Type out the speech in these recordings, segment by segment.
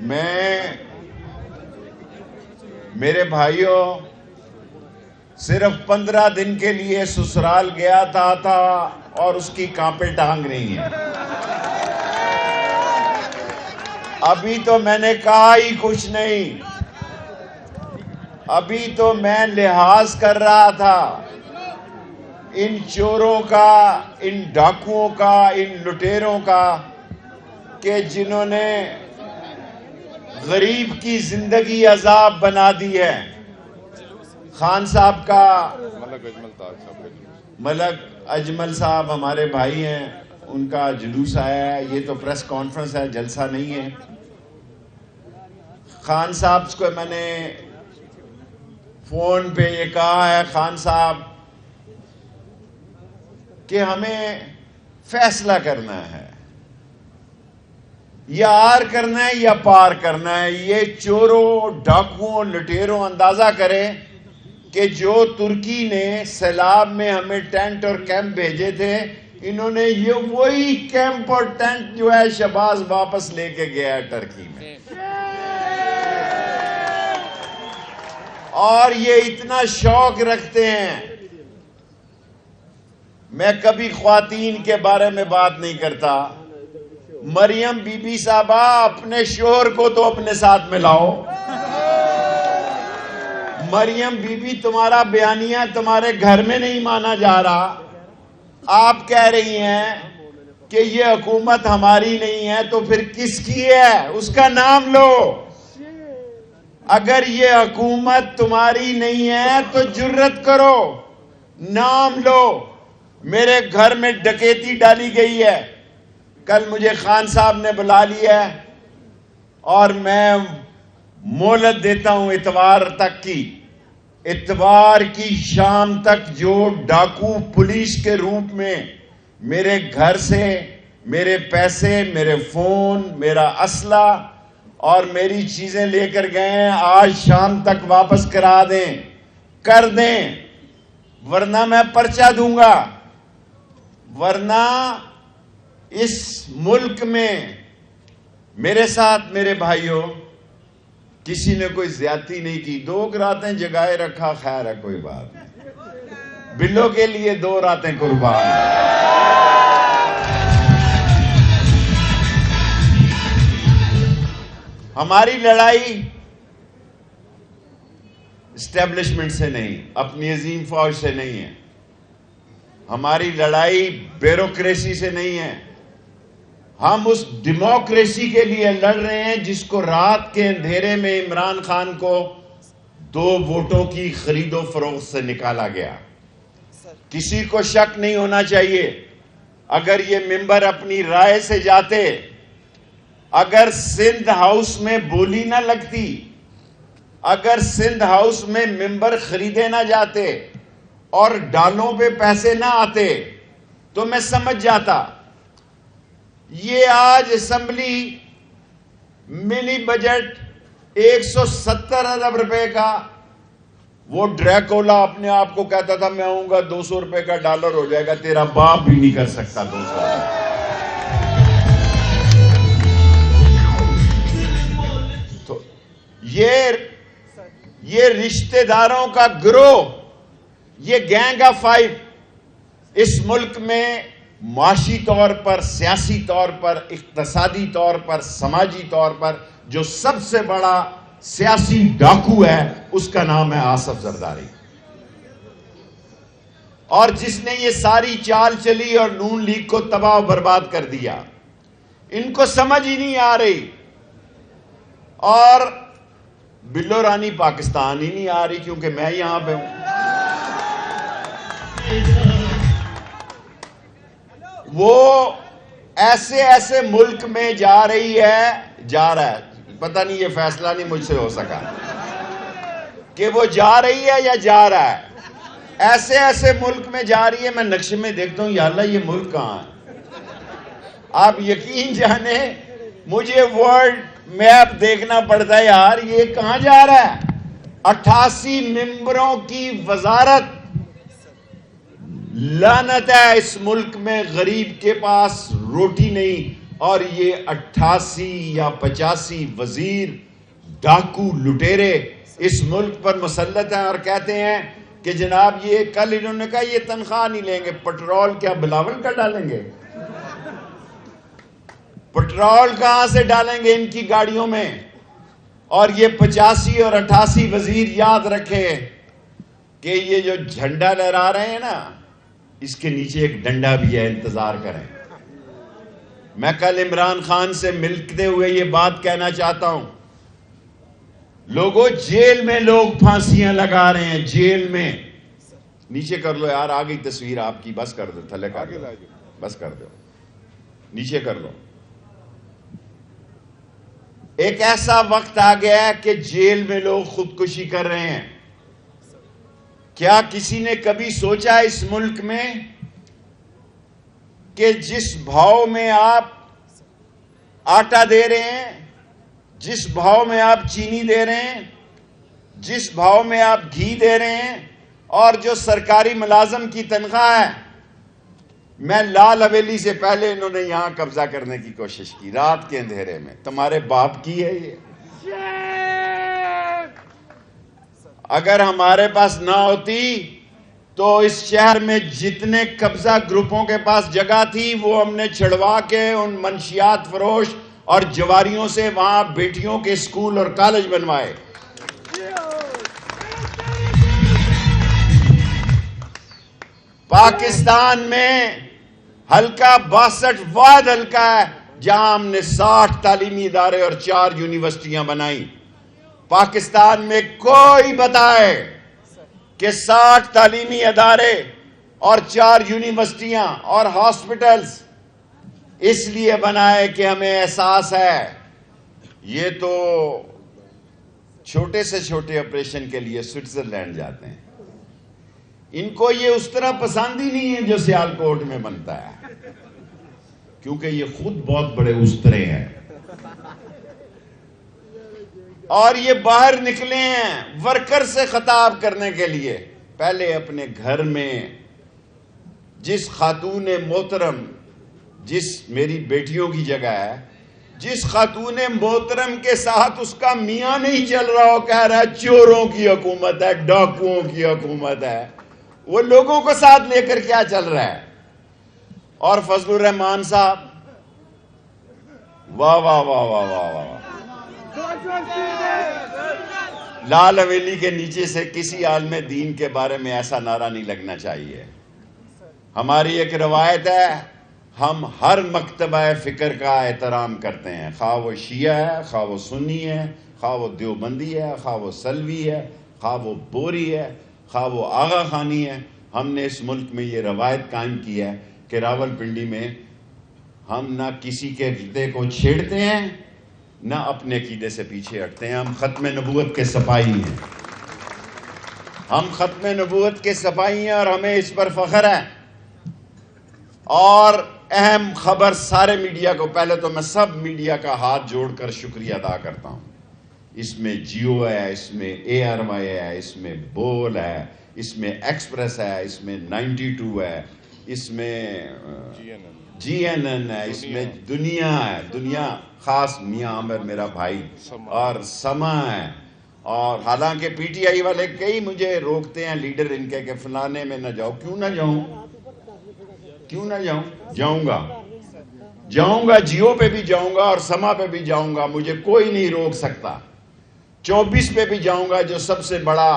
میں میرے بھائیوں صرف 15 دن کے لیے سسرال گیا تھا اور اس کی کانپے ٹانگ نہیں ہے. ابھی تو میں نے کہا ہی کچھ نہیں. ابھی تو میں لحاظ کر رہا تھا ان چوروں کا، ان ڈاکوؤں کا، ان لٹیروں کا کہ جنہوں نے غریب کی زندگی عذاب بنا دی ہے. خان صاحب کا، ملک اجمل صاحب ہمارے بھائی ہیں، ان کا جلوس آیا ہے. یہ تو پریس کانفرنس ہے، جلسہ نہیں ہے. خان صاحب کو میں نے فون پہ یہ کہا ہے، خان صاحب کہ ہمیں فیصلہ کرنا ہے، یا آر کرنا ہے یا پار کرنا ہے. یہ چوروں، ڈاکوؤں، لٹیروں اندازہ کریں کہ جو ترکی نے سیلاب میں ہمیں ٹینٹ اور کیمپ بھیجے تھے، انہوں نے یہ وہی کیمپ اور ٹینٹ جو ہے شہباز واپس لے کے گیا ہے ٹرکی میں. اور یہ اتنا شوق رکھتے ہیں. میں کبھی خواتین کے بارے میں بات نہیں کرتا. مریم بی بی صاحبہ، اپنے شوہر کو تو اپنے ساتھ ملاؤ. مریم بی بی، تمہارا بیانیہ تمہارے گھر میں نہیں مانا جا رہا. آپ کہہ رہی ہیں کہ یہ حکومت ہماری نہیں ہے، تو پھر کس کی ہے؟ اس کا نام لو. اگر یہ حکومت تمہاری نہیں ہے تو جرت کرو، نام لو. میرے گھر میں ڈکیتی ڈالی گئی ہے. کل مجھے خان صاحب نے بلا لیا ہے اور میں مہلت دیتا ہوں اتوار تک کی. اتوار کی شام تک جو ڈاکو پولیس کے روپ میں میرے گھر سے میرے پیسے، میرے فون، میرا اسلحہ اور میری چیزیں لے کر گئے ہیں، آج شام تک واپس کرا دیں، کر دیں، ورنہ میں پرچہ دوں گا. ورنہ اس ملک میں میرے ساتھ، میرے بھائیوں، کسی نے کوئی زیادتی نہیں کی. 2 راتیں جگائے رکھا، خیر ہے، کوئی بات نہیں. بلوں کے لیے 2 راتیں قربان. ہماری لڑائی اسٹیبلشمنٹ سے نہیں، اپنی عظیم فوج سے نہیں ہے. ہماری لڑائی بیوروکریسی سے نہیں ہے. ہم اس ڈیموکریسی کے لیے لڑ رہے ہیں جس کو رات کے اندھیرے میں عمران خان کو 2 ووٹوں کی خرید و فروخت سے نکالا گیا. کسی کو شک نہیں ہونا چاہیے. اگر یہ ممبر اپنی رائے سے جاتے، اگر سندھ ہاؤس میں بولی نہ لگتی، اگر سندھ ہاؤس میں ممبر خریدے نہ جاتے اور ڈالوں پہ پیسے نہ آتے، تو میں سمجھ جاتا. یہ آج اسمبلی منی بجٹ 170 ارب روپے کا، وہ ڈریکولا اپنے آپ کو کہتا تھا میں آؤں گا 200 روپے کا ڈالر ہو جائے گا. تیرا باپ بھی نہیں کر سکتا 200. تو یہ رشتہ داروں کا گروہ، یہ گینگ آف 5 اس ملک میں معاشی طور پر، سیاسی طور پر، اقتصادی طور پر، سماجی طور پر جو سب سے بڑا سیاسی ڈاکو ہے، اس کا نام ہے آصف زرداری. اور جس نے یہ ساری چال چلی اور نون لیگ کو تباہ و برباد کر دیا. ان کو سمجھ ہی نہیں آ رہی. اور بلو رانی پاکستان ہی نہیں آ رہی کیونکہ میں یہاں پہ ہوں. وہ ایسے ملک میں جا رہا ہے، پتہ نہیں یہ فیصلہ نہیں مجھ سے ہو سکا کہ وہ جا رہی ہے یا جا رہا ہے. ایسے ملک میں جا رہی ہے. میں نقشے میں دیکھتا ہوں یا اللہ یہ ملک کہاں ہے. آپ یقین جانیں مجھے ورلڈ میپ دیکھنا پڑتا ہے، یار یہ کہاں جا رہا ہے. 88 ممبروں کی وزارت. لعنت ہے اس ملک میں غریب کے پاس روٹی نہیں اور یہ 88 یا 85 وزیر ڈاکو لٹیرے اس ملک پر مسلط ہیں اور کہتے ہیں کہ جناب یہ کل انہوں نے کہا یہ تنخواہ نہیں لیں گے، پٹرول کیا بلاول کا ڈالیں گے؟ پٹرول کہاں سے ڈالیں گے ان کی گاڑیوں میں؟ اور یہ 85 اور 88 وزیر یاد رکھے کہ یہ جو جھنڈا لہرا رہے ہیں نا، اس کے نیچے ایک ڈنڈا بھی ہے، انتظار کریں۔ میں کل عمران خان سے ملتے ہوئے یہ بات کہنا چاہتا ہوں، لوگوں جیل میں لوگ پھانسیاں لگا رہے ہیں، جیل میں۔ نیچے کر لو یار، آگئی تصویر آپ کی، بس کر دو، تھلے کر دو، بس کر دو، نیچے کر لو۔ ایک ایسا وقت آ گیا ہے کہ جیل میں لوگ خودکشی کر رہے ہیں۔ کیا کسی نے کبھی سوچا اس ملک میں کہ جس بھاؤ میں آپ آٹا دے رہے ہیں، جس بھاؤ میں آپ چینی دے رہے ہیں، جس بھاؤ میں آپ گھی دے رہے ہیں، اور جو سرکاری ملازم کی تنخواہ ہے، میں لال حویلی سے پہلے انہوں نے یہاں قبضہ کرنے کی کوشش کی رات کے اندھیرے میں، تمہارے باپ کی ہے یہ۔ اگر ہمارے پاس نہ ہوتی تو اس شہر میں جتنے قبضہ گروپوں کے پاس جگہ تھی وہ ہم نے چھڑوا کے ان منشیات فروش اور جواریوں سے وہاں بیٹیوں کے اسکول اور کالج بنوائے۔ پاکستان میں حلقہ 62 واحد حلقہ ہے جہاں ہم نے 60 تعلیمی ادارے اور 4 یونیورسٹیاں بنائی۔ پاکستان میں کوئی بتائے کہ 60 تعلیمی ادارے اور 4 یونیورسٹیاں اور ہاسپٹلز اس لیے بنائے کہ ہمیں احساس ہے یہ تو چھوٹے سے چھوٹے آپریشن کے لیے سوئٹزرلینڈ جاتے ہیں، ان کو یہ اس طرح پسند ہی نہیں ہے جو سیالکوٹ میں بنتا ہے، کیونکہ یہ خود بہت بڑے استرے ہیں۔ اور یہ باہر نکلے ہیں ورکر سے خطاب کرنے کے لیے۔ پہلے اپنے گھر میں جس خاتون محترم، جس میری بیٹیوں کی جگہ ہے، جس خاتون محترم کے ساتھ اس کا میاں نہیں چل رہا، وہ کہہ رہا ہے چوروں کی حکومت ہے، ڈاکوؤں کی حکومت ہے، وہ لوگوں کو ساتھ لے کر کیا چل رہا ہے؟ اور فضل الرحمان صاحب، واہ واہ واہ واہ واہ واہ، لال حویلی کے نیچے سے کسی عالم دین کے بارے میں ایسا نعرہ نہیں لگنا چاہیے۔ ہماری ایک روایت ہے، ہم ہر مکتبہ فکر کا احترام کرتے ہیں، خواہ وہ شیعہ ہے، خواہ وہ سنی ہے، خواہ وہ دیوبندی ہے، خواہ وہ سلوی ہے، خواہ وہ بوری ہے، خواہ وہ آغا خانی ہے۔ ہم نے اس ملک میں یہ روایت قائم کی ہے کہ راول پنڈی میں ہم نہ کسی کے عقیدے کو چھیڑتے ہیں، نہ اپنے عقیدے سے پیچھے ہٹتے ہیں۔ ہم ختم نبوت کے سپاہی ہیں، ہم ختم نبوت کے سپاہی ہیں اور ہمیں اس پر فخر ہے۔ اور اہم خبر سارے میڈیا کو، پہلے تو میں سب میڈیا کا ہاتھ جوڑ کر شکریہ ادا کرتا ہوں۔ اس میں جیو ہے، اس میں ARY ہے، اس میں بول ہے، اس میں ایکسپریس ہے، اس میں 92 ہے، اس میں GNN ہے، اس میں دنیا ہے، دنیا خاص میاں عامر میرا بھائی، اور سما ہے۔ اور حالانکہ PTI والے کئی مجھے روکتے ہیں، لیڈر ان کے کہ فلانے میں نہ جاؤ۔ کیوں نہ جاؤں؟ کیوں نہ جاؤں؟ جاؤں گا، جیو پہ بھی جاؤں گا اور سما پہ بھی جاؤں گا، مجھے کوئی نہیں روک سکتا۔ 24 پہ بھی جاؤں گا، جو سب سے بڑا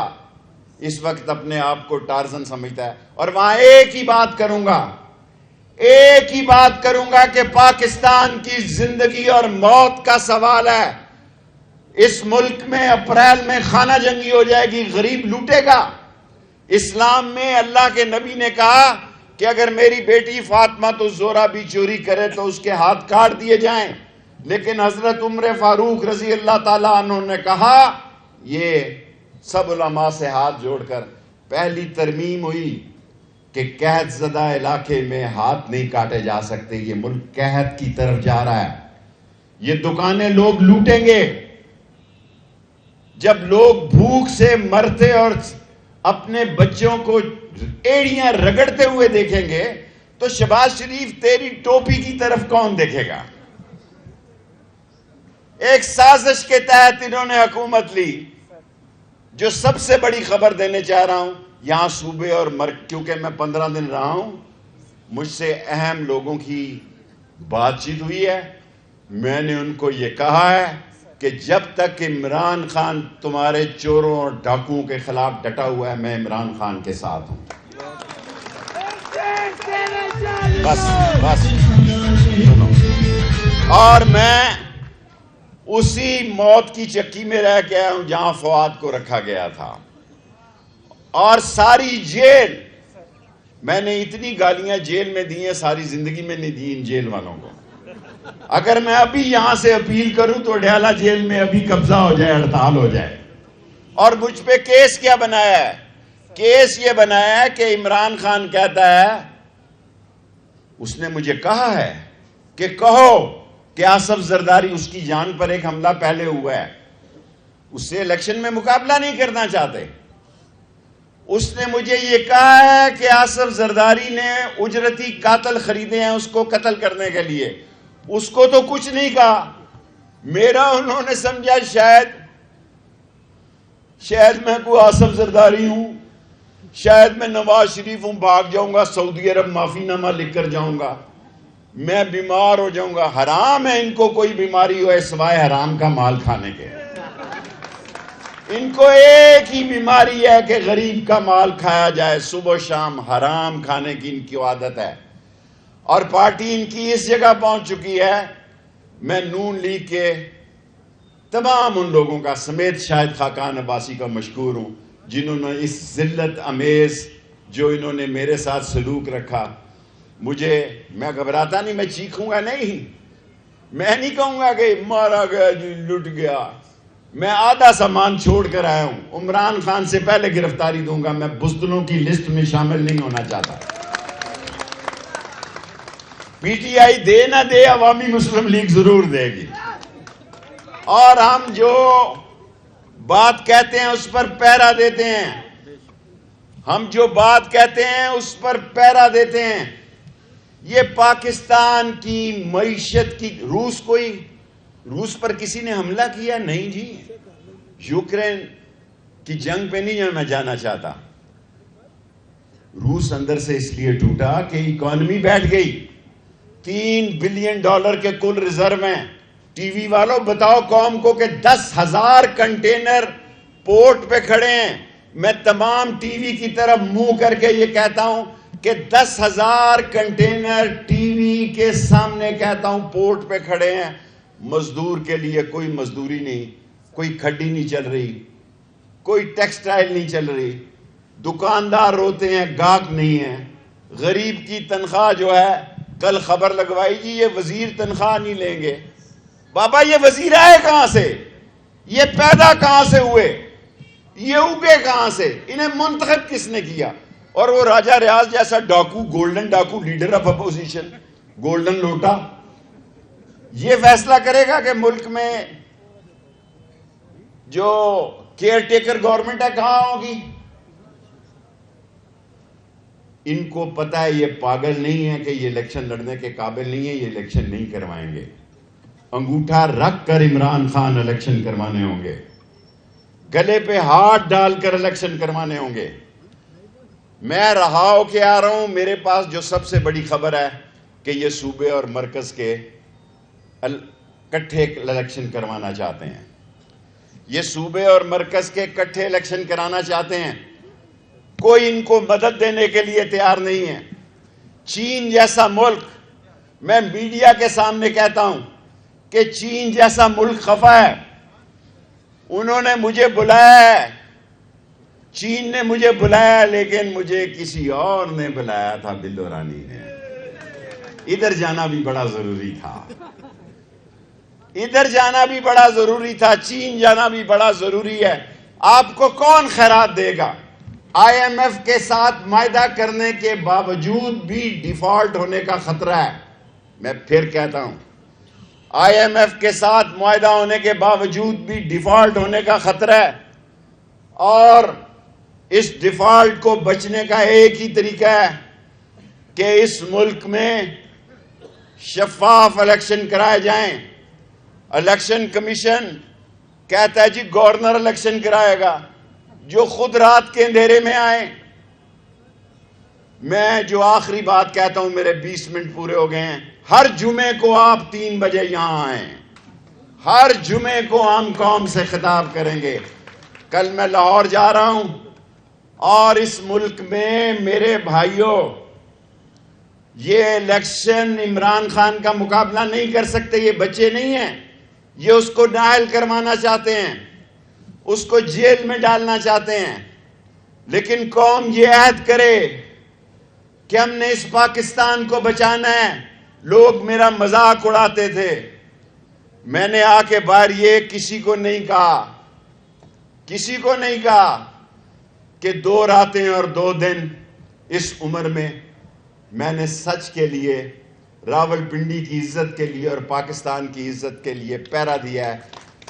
اس وقت اپنے آپ کو ٹارزن سمجھتا ہے، اور وہاں ایک ہی بات کروں گا کہ پاکستان کی زندگی اور موت کا سوال ہے۔ اس ملک میں اپریل میں خانہ جنگی ہو جائے گی، غریب لوٹے گا۔ اسلام میں اللہ کے نبی نے کہا کہ اگر میری بیٹی فاطمہ تو زہرا بھی چوری کرے تو اس کے ہاتھ کاٹ دیے جائیں، لیکن حضرت عمر فاروق رضی اللہ تعالیٰ عنہ نے کہا، یہ سب علماء سے ہاتھ جوڑ کر پہلی ترمیم ہوئی کہ قحط زدہ علاقے میں ہاتھ نہیں کاٹے جا سکتے، یہ ملک قحط کی طرف جا رہا ہے، یہ دکانیں لوگ لوٹیں گے۔ جب لوگ بھوک سے مرتے اور اپنے بچوں کو ایڑیاں رگڑتے ہوئے دیکھیں گے تو شہباز شریف تیری ٹوپی کی طرف کون دیکھے گا؟ ایک سازش کے تحت انہوں نے حکومت لی. جو سب سے بڑی خبر دینے چاہ رہا ہوں یہاں صوبے اور کیونکہ میں 15 دن رہا ہوں, مجھ سے اہم لوگوں کی بات چیت ہوئی ہے. میں نے ان کو یہ کہا ہے کہ جب تک عمران خان تمہارے چوروں اور ڈاکوؤں کے خلاف ڈٹا ہوا ہے, میں عمران خان کے ساتھ ہوں. بس اور میں اسی موت کی چکی میں رہ کے آیا ہوں جہاں فؤاد کو رکھا گیا تھا. اور ساری جیل میں نے اتنی گالیاں جیل میں دی ہیں, ساری زندگی میں نہیں دی ان جیل والوں کو. اگر میں ابھی یہاں سے اپیل کروں تو ڈیالہ جیل میں ابھی قبضہ ہو جائے, ہڑتال ہو جائے. اور مجھ پہ کیس کیا بنایا ہے؟ کیس یہ بنایا ہے کہ عمران خان کہتا ہے, اس نے مجھے کہا ہے کہ کہو کہ آصف زرداری اس کی جان پر ایک حملہ پہلے ہوا ہے, اس سے الیکشن میں مقابلہ نہیں کرنا چاہتے. اس نے مجھے یہ کہا ہے کہ آصف زرداری نے اجرتی قاتل خریدے ہیں اس کو قتل کرنے کے لیے. اس کو تو کچھ نہیں کہا. میرا انہوں نے سمجھا شاید میں کوئی آصف زرداری ہوں, شاید میں نواز شریف ہوں, بھاگ جاؤں گا سعودی عرب, معافی نامہ لکھ کر جاؤں گا, میں بیمار ہو جاؤں گا. حرام ہے ان کو کوئی بیماری ہو سوائے حرام کا مال کھانے کے. ان کو ایک ہی بیماری ہے کہ غریب کا مال کھایا جائے, صبح شام حرام کھانے کی ان کی عادت ہے. اور پارٹی ان کی اس جگہ پہنچ چکی ہے. میں نون لیگ کے تمام ان لوگوں کا سمیت شاہد خاقان عباسی کا مشکور ہوں جنہوں نے اس ذلت امیز جو انہوں نے میرے ساتھ سلوک رکھا. میں گھبراتا نہیں, میں چیخوں گا نہیں, میں نہیں کہوں گا کہ مارا گیا جی, لٹ گیا. میں آدھا سامان چھوڑ کر آیا ہوں. عمران خان سے پہلے گرفتاری دوں گا. میں بزدلوں کی لسٹ میں شامل نہیں ہونا چاہتا. پی ٹی آئی دے نہ دے, عوامی مسلم لیگ ضرور دے گی. اور ہم جو بات کہتے ہیں اس پر پیرا دیتے ہیں. ہم جو بات کہتے ہیں اس پر پیرا دیتے ہیں. یہ پاکستان کی معیشت کی روس پر کسی نے حملہ کیا؟ نہیں جی. یوکرین کی جنگ پہ نہیں میں جانا چاہتا. روس اندر سے اس لیے ٹوٹا کہ اکانومی بیٹھ گئی. $3 بلین کے کل ریزرو ہیں. ٹی وی والوں بتاؤ قوم کو کہ 10,000 کنٹینر پورٹ پہ کھڑے ہیں. میں تمام ٹی وی کی طرف منہ کر کے یہ کہتا ہوں کہ 10,000 کنٹینر ٹی وی کے سامنے کہتا ہوں پورٹ پہ کھڑے ہیں. مزدور کے لیے کوئی مزدوری نہیں, کوئی کھڈی نہیں چل رہی, کوئی ٹیکسٹائل نہیں چل رہی. دکاندار روتے ہیں, گاہک نہیں ہے. غریب کی تنخواہ جو ہے, کل خبر لگوائی جی یہ وزیر تنخواہ نہیں لیں گے. بابا یہ وزیر آئے کہاں سے؟ یہ پیدا کہاں سے ہوئے؟ یہ اگے کہاں سے؟ انہیں منتخب کس نے کیا؟ اور وہ راجہ ریاض جیسا ڈاکو, گولڈن ڈاکو, لیڈر آف اپوزیشن, گولڈن لوٹا, یہ فیصلہ کرے گا کہ ملک میں جو کیئر ٹیکر گورنمنٹ ہے کہاں ہوگی؟ ان کو پتا ہے یہ پاگل نہیں ہے کہ یہ الیکشن لڑنے کے قابل نہیں ہے, یہ الیکشن نہیں کروائیں گے. انگوٹھا رکھ کر عمران خان الیکشن کروانے ہوں گے, گلے پہ ہاتھ ڈال کر الیکشن کروانے ہوں گے. میں رہا ہو کے آ رہا ہوں. میرے پاس جو سب سے بڑی خبر ہے کہ یہ صوبے اور مرکز کے اکٹھے الیکشن کروانا چاہتے ہیں. یہ صوبے اور مرکز کے اکٹھے الیکشن کرانا چاہتے ہیں. کوئی ان کو مدد دینے کے لیے تیار نہیں ہے. چین جیسا ملک, میں میڈیا کے سامنے کہتا ہوں کہ چین جیسا ملک خفا ہے. انہوں نے مجھے بلایا ہے, چین نے مجھے بلایا, لیکن مجھے کسی اور نے بلایا تھا, بلو رانی نے. ادھر جانا بھی بڑا ضروری تھا, ادھر جانا بھی بڑا ضروری تھا, چین جانا بھی بڑا ضروری ہے. آپ کو کون خیرات دے گا؟ آئی ایم ایف کے ساتھ معاہدہ کرنے کے باوجود بھی ڈیفالٹ ہونے کا خطرہ ہے. میں پھر کہتا ہوں, آئی ایم ایف کے ساتھ معاہدہ ہونے کے باوجود بھی ڈیفالٹ ہونے کا خطرہ ہے. اور اس ڈیفالٹ کو بچنے کا ایک ہی طریقہ ہے کہ اس ملک میں شفاف الیکشن کرائے جائیں, الیکشن کمیشن کہتا ہے جی گورنر الیکشن کرائے گا، جو خود رات کے اندھیرے میں آئے۔ میں جو آخری بات کہتا ہوں، میرے 20 منٹ پورے ہو گئے ہیں، ہر جمعے کو آپ 3 بجے یہاں آئیں، ہر جمعے کو عام قوم سے خطاب کریں گے۔ کل میں لاہور جا رہا ہوں، اور اس ملک میں میرے بھائیوں یہ الیکشن عمران خان کا مقابلہ نہیں کر سکتے، یہ بچے نہیں ہیں، یہ اس کو نااہل کروانا چاہتے ہیں، اس کو جیل میں ڈالنا چاہتے ہیں۔ لیکن قوم یہ عہد کرے کہ ہم نے اس پاکستان کو بچانا ہے۔ لوگ میرا مذاق اڑاتے تھے، میں نے آ کے باہر یہ کسی کو نہیں کہا کہ 2 راتیں اور 2 دن اس عمر میں نے سچ کے لیے، راولپنڈی کی عزت کے لیے اور پاکستان کی عزت کے لیے پہرا دیا ہے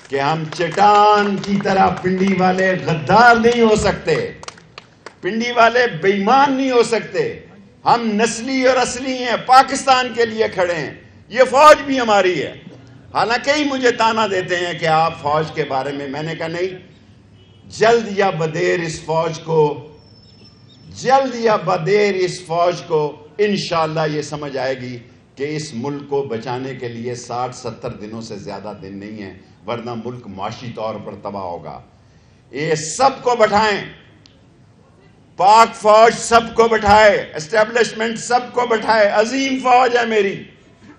کہ ہم چٹان کی طرح پنڈی والے غدار نہیں ہو سکتے، پنڈی والے بے ایمان نہیں ہو سکتے، ہم نسلی اور اصلی ہیں، پاکستان کے لیے کھڑے ہیں۔ یہ فوج بھی ہماری ہے۔ حالانکہ ہی مجھے تانا دیتے ہیں کہ آپ فوج کے بارے میں نے کہا نہیں، جلد یا بدیر اس فوج کو انشاءاللہ یہ سمجھ آئے گی کہ اس ملک کو بچانے کے لیے 60-70 دنوں سے زیادہ دن نہیں ہیں، ورنہ ملک معاشی طور پر تباہ ہوگا۔ یہ سب کو بٹھائیں، پاک فوج سب کو بٹھائے، اسٹیبلشمنٹ سب کو بٹھائے، عظیم فوج ہے میری،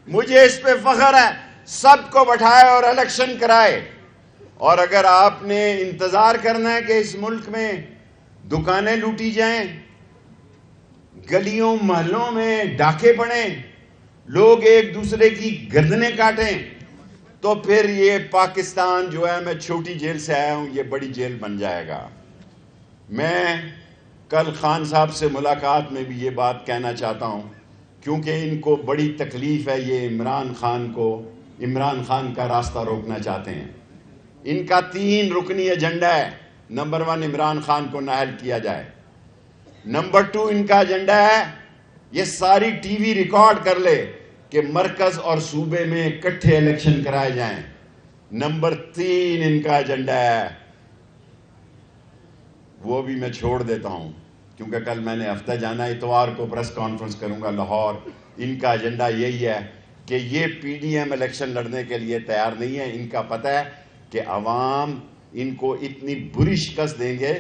مجھے اس پہ فخر ہے، سب کو بٹھائے اور الیکشن کرائے۔ اور اگر آپ نے انتظار کرنا ہے کہ اس ملک میں دکانیں لوٹی جائیں، گلیوں محلوں میں ڈاکے پڑیں، لوگ ایک دوسرے کی گردنیں کاٹیں، تو پھر یہ پاکستان جو ہے، میں چھوٹی جیل سے آیا ہوں، یہ بڑی جیل بن جائے گا۔ میں کل خان صاحب سے ملاقات میں بھی یہ بات کہنا چاہتا ہوں، کیونکہ ان کو بڑی تکلیف ہے، یہ عمران خان کا راستہ روکنا چاہتے ہیں۔ ان کا 3 رکنی ایجنڈا ہے۔ نمبر 1، عمران خان کو نااہل کیا جائے۔ نمبر 2، ان کا ایجنڈا ہے، یہ ساری ٹی وی ریکارڈ کر لے کہ مرکز اور صوبے میں اکٹھے الیکشن کرائے جائیں۔ نمبر 3 ان کا ایجنڈا ہے، وہ بھی میں چھوڑ دیتا ہوں کیونکہ کل میں نے ہفتہ جانا، اتوار کو پریس کانفرنس کروں گا لاہور۔ ان کا ایجنڈا یہی ہے کہ یہ پی ڈی ایم الیکشن لڑنے کے لیے تیار نہیں ہے۔ ان کا پتہ ہے کہ عوام ان کو اتنی بری شکست دیں گے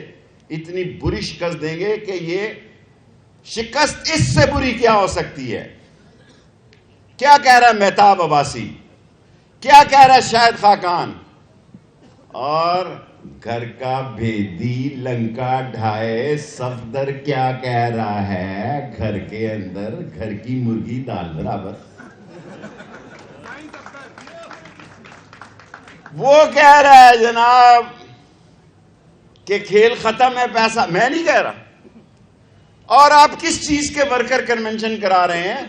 کہ یہ شکست اس سے بری کیا ہو سکتی ہے۔ کیا کہہ رہا ہے مہتاب عباسی، کیا کہہ رہا ہے شاہد خاقان، اور گھر کا بھیدی لنکا ڈھائے صفدر کیا کہہ رہا ہے، گھر کے اندر گھر کی مرغی دال برابر۔ وہ کہہ رہا ہے جناب کہ کھیل ختم ہے، پیسہ میں نہیں کہہ رہا۔ اور آپ کس چیز کے ورکر کنونشن کرا رہے ہیں؟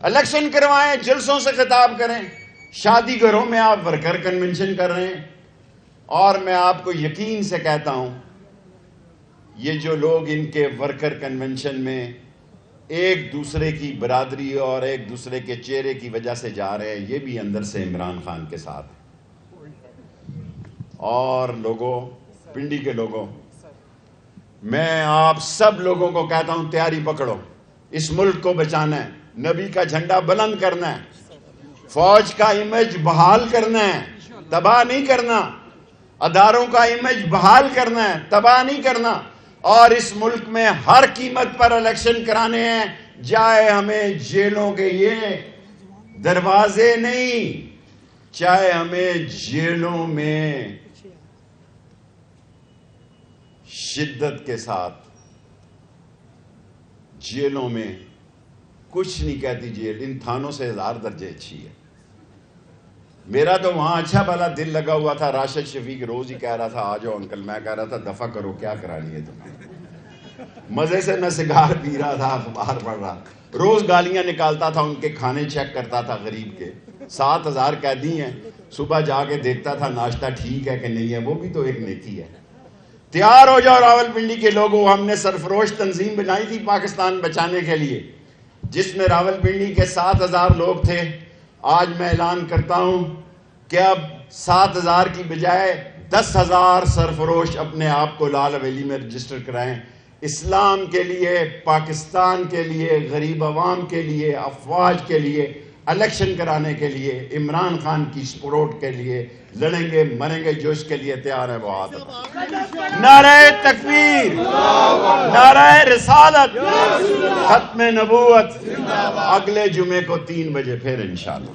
الیکشن کروائیں، جلسوں سے خطاب کریں، شادی گھروں میں آپ ورکر کنونشن کر رہے ہیں۔ اور میں آپ کو یقین سے کہتا ہوں، یہ جو لوگ ان کے ورکر کنونشن میں ایک دوسرے کی برادری اور ایک دوسرے کے چہرے کی وجہ سے جا رہے ہیں، یہ بھی اندر سے عمران خان کے ساتھ۔ اور لوگوں، پنڈی کے لوگوں، میں آپ سب لوگوں کو کہتا ہوں تیاری پکڑو، اس ملک کو بچانا ہے، نبی کا جھنڈا بلند کرنا ہے، فوج کا امیج بحال کرنا ہے، تباہ نہیں کرنا، اداروں کا امیج بحال کرنا ہے، تباہ نہیں کرنا، اور اس ملک میں ہر قیمت پر الیکشن کرانے ہیں، چاہے ہمیں جیلوں کے یہ دروازے نہیں، چاہے ہمیں جیلوں میں شدت کے ساتھ، جیلوں میں کچھ نہیں کہتی جیل، ان تھانوں سے 1000 درجے اچھی ہے۔ میرا تو وہاں اچھا بھلا دل لگا ہوا تھا، راشد شفیق روز ہی کہہ رہا تھا آ جاؤ انکل، میں کہہ رہا تھا دفع کرو، کیا کرانی ہے تمہیں۔ مزے سے میں سگار پی رہا تھا، اخبار پڑھ رہا، روز گالیاں نکالتا تھا، ان کے کھانے چیک کرتا تھا غریب کے۔ 7000 قیدی ہیں، صبح جا کے دیکھتا تھا ناشتہ ٹھیک ہے کہ نہیں ہے، وہ بھی تو ایک نیکی ہے۔ تیار ہو جاؤ راولپنڈی کے لوگوں، ہم نے سرفروش تنظیم بنائی تھی پاکستان بچانے کے لیے، جس میں راولپنڈی کے 7000 لوگ تھے۔ آج میں اعلان کرتا ہوں کہ اب 7,000 کی بجائے 10,000 سرفروش اپنے آپ کو لال حویلی میں رجسٹر کرائیں. اسلام کے لیے، پاکستان کے لیے، غریب عوام کے لیے، افواج کے لیے، الیکشن کرانے کے لیے، عمران خان کی سپورٹ کے لیے لڑیں گے، مریں گے. جو اس کے لیے تیار ہے وہ ہاتھ اٹھائے. نعرہ تکبیر، نعرہ رسالت، ختم نبوت. اگلے جمعے کو 3 بجے پھر انشاءاللہ.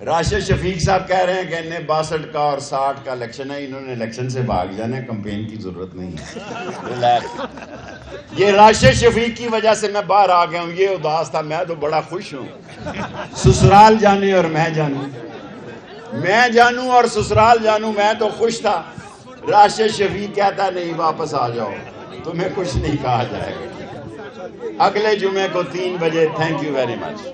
راشد شفیق صاحب کہہ رہے ہیں کہ انہیں 62 کا اور 60 کا الیکشن ہے، انہوں نے الیکشن سے بھاگ جانا ہے، کمپین کی ضرورت نہیں ہے. یہ راشد شفیق کی وجہ سے میں باہر آ گیا ہوں. یہ اداس تھا، میں تو بڑا خوش ہوں. سسرال جانے اور میں جانوں، میں جانوں اور سسرال جانوں، میں تو خوش تھا. راشد شفیق کہتا نہیں واپس آ جاؤ، تمہیں کچھ نہیں کہا جائے گا. اگلے جمعے کو 3 بجے. Thank you very much.